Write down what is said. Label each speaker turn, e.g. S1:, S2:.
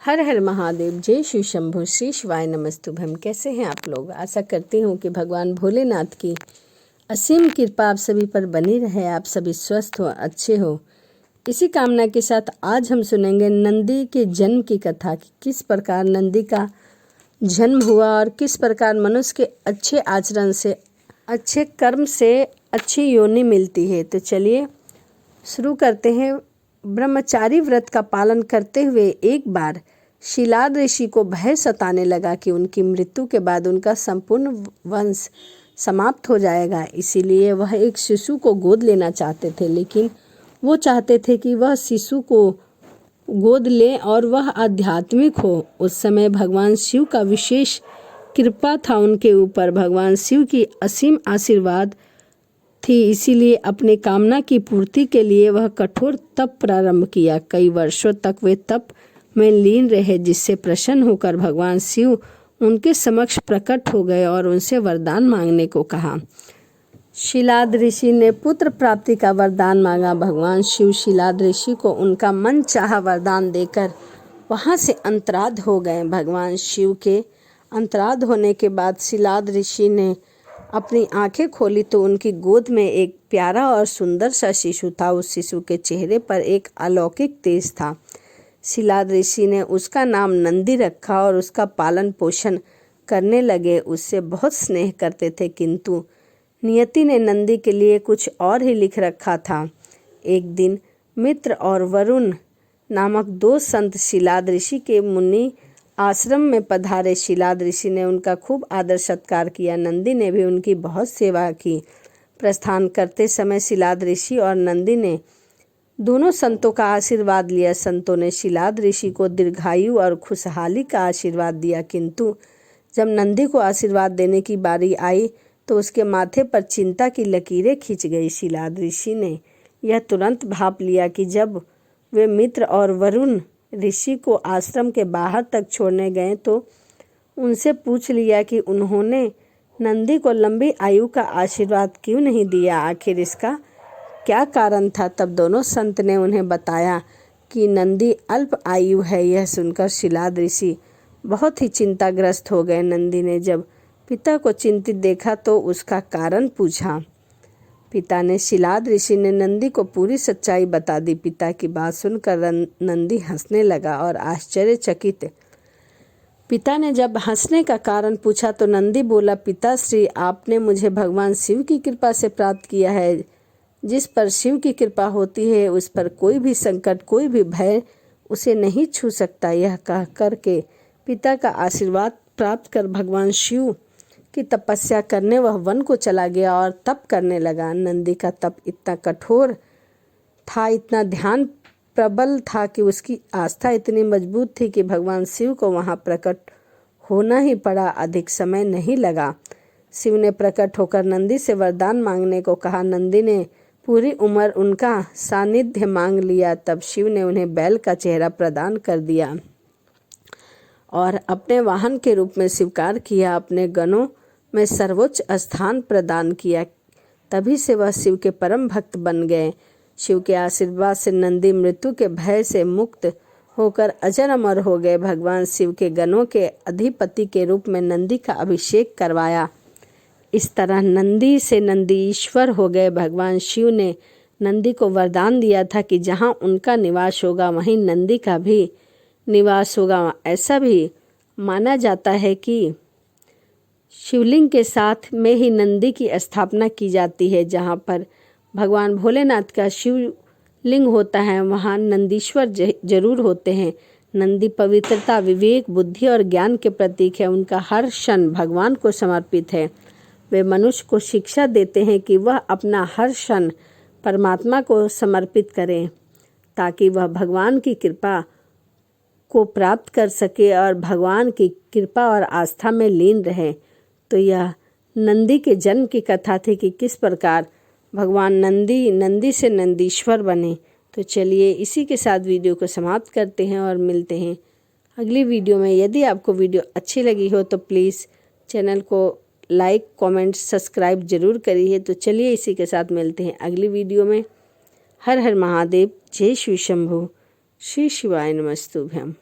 S1: हर हर महादेव, जय शिव शंभु, श्री शिवाय नमस्तुभ्यम। कैसे हैं आप लोग? आशा करती हूँ कि भगवान भोलेनाथ की असीम कृपा आप सभी पर बनी रहे, आप सभी स्वस्थ हो, अच्छे हो। इसी कामना के साथ आज हम सुनेंगे नंदी के जन्म की कथा कि किस प्रकार नंदी का जन्म हुआ और किस प्रकार मनुष्य के अच्छे आचरण से, अच्छे कर्म से अच्छी योनि मिलती है। तो चलिए शुरू करते हैं। ब्रह्मचारी व्रत का पालन करते हुए एक बार शिलाद ऋषि को भय सताने लगा कि उनकी मृत्यु के बाद उनका संपूर्ण वंश समाप्त हो जाएगा। इसीलिए वह एक शिशु को गोद लेना चाहते थे, लेकिन वो चाहते थे कि वह शिशु को गोद ले और वह आध्यात्मिक हो। उस समय भगवान शिव का विशेष कृपा था उनके ऊपर। भगवान शिव की असीम आशीर्वाद थी, इसीलिए अपने कामना की पूर्ति के लिए वह कठोर तप प्रारंभ किया। कई वर्षों तक वे तप में लीन रहे, जिससे प्रसन्न होकर भगवान शिव उनके समक्ष प्रकट हो गए और उनसे वरदान मांगने को कहा। शिलाद ऋषि ने पुत्र प्राप्ति का वरदान मांगा। भगवान शिव शिलाद ऋषि को उनका मन चाहा वरदान देकर वहां से अंतराध हो गए। भगवान शिव के अंतराध होने के बाद शिलाद ऋषि ने अपनी आंखें खोली तो उनकी गोद में एक प्यारा और सुंदर सा शिशु था। उस शिशु के चेहरे पर एक अलौकिक तेज था। शिलाद ऋषि ने उसका नाम नंदी रखा और उसका पालन पोषण करने लगे। उससे बहुत स्नेह करते थे, किंतु नियति ने नंदी के लिए कुछ और ही लिख रखा था। एक दिन मित्र और वरुण नामक दो संत शिलाद ऋषि के मुनि आश्रम में पधारे। शिलाद ऋषि ने उनका खूब आदर सत्कार किया। नंदी ने भी उनकी बहुत सेवा की। प्रस्थान करते समय शिलाद ऋषि और नंदी ने दोनों संतों का आशीर्वाद लिया। संतों ने शिलाद ऋषि को दीर्घायु और खुशहाली का आशीर्वाद दिया, किंतु जब नंदी को आशीर्वाद देने की बारी आई तो उसके माथे पर चिंता की लकीरें खिंच गई। शिलाद ऋषि ने यह तुरंत भाप लिया कि जब वे मित्र और वरुण ऋषि को आश्रम के बाहर तक छोड़ने गए तो उनसे पूछ लिया कि उन्होंने नंदी को लंबी आयु का आशीर्वाद क्यों नहीं दिया, आखिर इसका क्या कारण था। तब दोनों संत ने उन्हें बताया कि नंदी अल्प आयु है। यह सुनकर शिलाद ऋषि बहुत ही चिंताग्रस्त हो गए। नंदी ने जब पिता को चिंतित देखा तो उसका कारण पूछा। पिता ने शिलाद ऋषि ने नंदी को पूरी सच्चाई बता दी। पिता की बात सुनकर नंदी हंसने लगा और आश्चर्यचकित। पिता ने जब हंसने का कारण पूछा तो नंदी बोला, पिताश्री, आपने मुझे भगवान शिव की कृपा से प्राप्त किया है। जिस पर शिव की कृपा होती है उस पर कोई भी संकट, कोई भी भय उसे नहीं छू सकता। यह कह करके पिता का आशीर्वाद प्राप्त कर भगवान शिव की तपस्या करने वह वन को चला गया और तप करने लगा। नंदी का तप इतना कठोर था, इतना ध्यान प्रबल था कि उसकी आस्था इतनी मजबूत थी कि भगवान शिव को वहां प्रकट होना ही पड़ा। अधिक समय नहीं लगा। शिव ने प्रकट होकर नंदी से वरदान मांगने को कहा। नंदी ने पूरी उम्र उनका सानिध्य मांग लिया। तब शिव ने उन्हें बैल का चेहरा प्रदान कर दिया और अपने वाहन के रूप में स्वीकार किया। अपने गणों में सर्वोच्च स्थान प्रदान किया। तभी से वह शिव के परम भक्त बन गए। शिव के आशीर्वाद से नंदी मृत्यु के भय से मुक्त होकर अजर अमर हो गए। भगवान शिव के गणों के अधिपति के रूप में नंदी का अभिषेक करवाया। इस तरह नंदी से नंदीश्वर हो गए। भगवान शिव ने नंदी को वरदान दिया था कि जहाँ उनका निवास होगा वहीं नंदी का भी निवास होगा। ऐसा भी माना जाता है कि शिवलिंग के साथ में ही नंदी की स्थापना की जाती है। जहाँ पर भगवान भोलेनाथ का शिवलिंग होता है वहाँ नंदीश्वर जरूर होते हैं। नंदी पवित्रता, विवेक, बुद्धि और ज्ञान के प्रतीक है। उनका हर क्षण भगवान को समर्पित है। वे मनुष्य को शिक्षा देते हैं कि वह अपना हर क्षण परमात्मा को समर्पित करें, ताकि वह भगवान की कृपा को प्राप्त कर सके और भगवान की कृपा और आस्था में लीन रहे। तो यह नंदी के जन्म की कथा थी कि किस प्रकार भगवान नंदी से नंदीश्वर बने। तो चलिए इसी के साथ वीडियो को समाप्त करते हैं और मिलते हैं अगली वीडियो में। यदि आपको वीडियो अच्छी लगी हो तो प्लीज़ चैनल को लाइक, कमेंट, सब्सक्राइब जरूर करिए। तो चलिए इसी के साथ मिलते हैं अगली वीडियो में। हर हर महादेव, जय शिव शंभु, श्री शिवाय नमस्तुभ्यम।